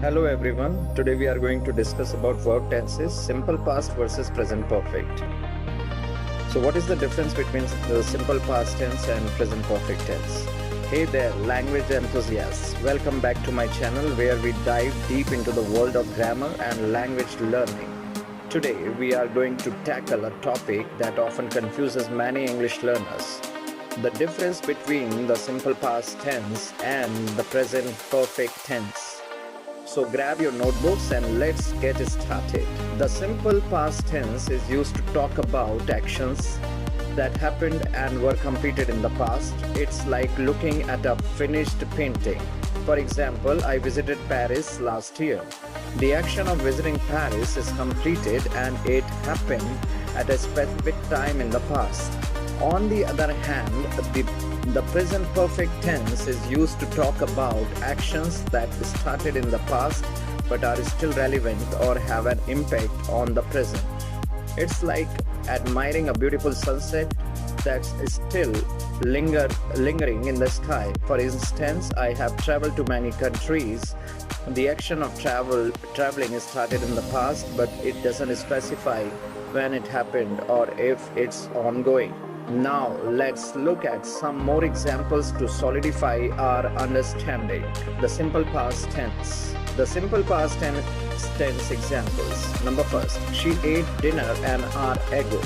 Hello everyone. Today we are going to discuss about verb tenses, simple past versus present perfect. So what is the difference between the simple past tense and present perfect tense? Hey there, language enthusiasts. Welcome back to my channel where we dive deep into the world of grammar and language learning. Today we are going to tackle a topic that often confuses many English learners. The difference between the simple past tense and the present perfect tense. So grab your notebooks and let's get started. The simple past tense is used to talk about actions that happened and were completed in the past. It's like looking at a finished painting. For example, I visited Paris last year. The action of visiting Paris is completed and it happened at a specific time in the past. On the other hand, the present perfect tense is used to talk about actions that started in the past but are still relevant or have an impact on the present. It's like admiring a beautiful sunset that's still lingering in the sky. For instance, I have traveled to many countries. The action of traveling is started in the past, but it doesn't specify when it happened or if it's ongoing. Now let's look at some more examples to solidify our understanding. The simple past tense. The simple past tense examples. Number first, she ate dinner an hour ago.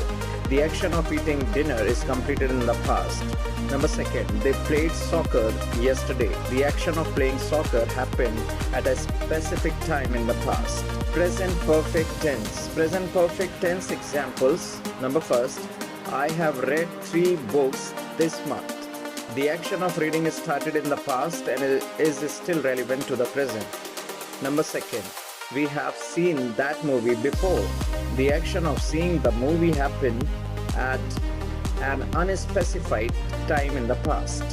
The action of eating dinner is completed in the past. Number second, they played soccer yesterday. The action of playing soccer happened at a specific time in the past. Present perfect tense. Present perfect tense examples. Number first, I have read 3 books this month. The action of reading started in the past and is still relevant to the present. Number second, we have seen that movie before. The action of seeing the movie happened at an unspecified time in the past.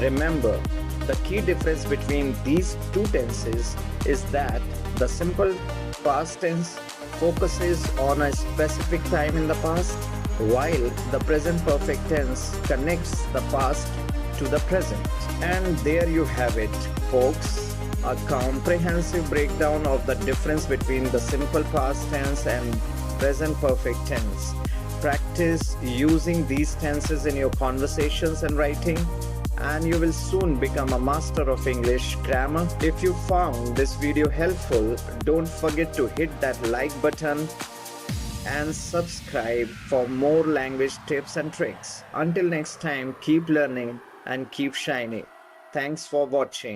Remember, the key difference between these two tenses is that the simple past tense focuses on a specific time in the past, while the present perfect tense connects the past to the present. And there you have it, folks, a comprehensive breakdown of the difference between the simple past tense and present perfect tense. Practice using these tenses in your conversations and writing, and you will soon become a master of English grammar. If you found this video helpful, don't forget to hit that like button and subscribe for more language tips and tricks. Until next time, keep learning and keep shining. Thanks for watching.